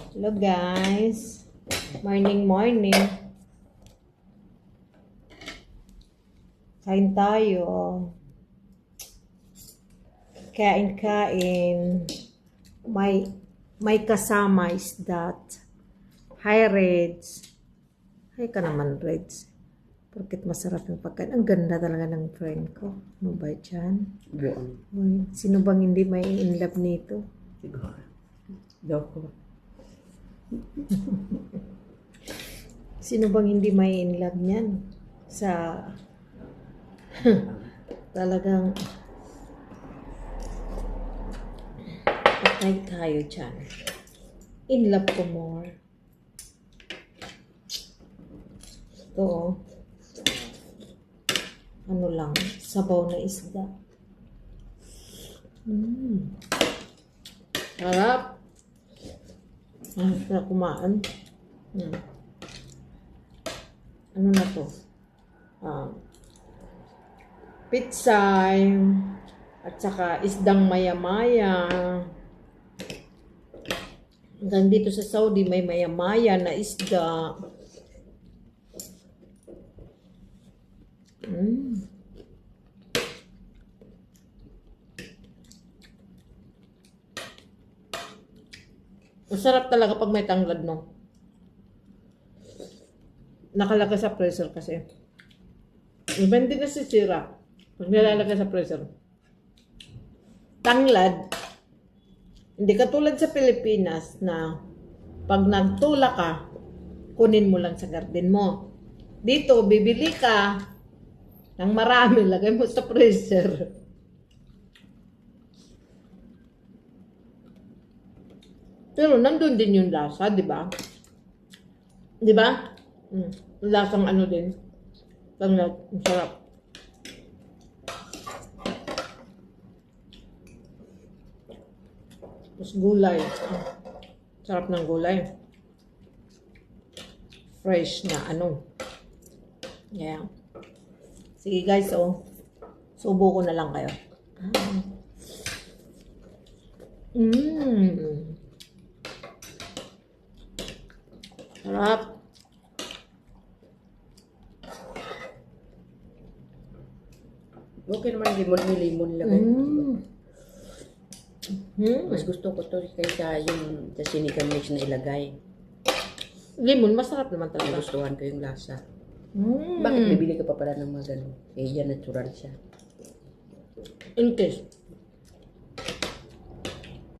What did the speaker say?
Hello guys. Morning. Kain tayo. Kain. May kasama is that. Hi Reds. Hi ka naman Reds. Porket masarap yung pagkain. Ang ganda talaga ng friend ko. Ano ba dyan? Buong. Uy, sino bang hindi may in love nito? Siguro. Doko. Sino bang hindi may in love niyan? Sa talagang patay tayo dyan. In love ko more. Ito oh. Ano lang, sabaw na isda. Sarap. Sarap kumaan. Ano na to? Pizza at saka isdang maya-maya. Hanggang dito sa Saudi may maya-maya na isda. Masarap talaga pag may tanglad, no? Nakalagay sa freezer kasi. Iba hindi nasisira. Pag nilalagay sa freezer. Tanglad, hindi katulad sa Pilipinas na pag nagtula ka, kunin mo lang sa garden mo. Dito, bibili ka ng marami, lagay mo sa freezer. Pero nandun din yung lasa, di ba? Di ba? Lasang ano din. Tanglad, ang sarap. Tapos gulay. Sarap ng gulay. Fresh na ano. Yeah. Sige guys, oh. Subo ko na lang kayo. Sarap. Okay naman limon lagay. Mas gusto ko to kaysa yung sa sinigang mix na ilagay. Lemon, masarap naman talaga. Nagustuhan ko yung lasa. Bakit bibili ka pa pala ng mga ganun? Eh, yan natural siya. In case,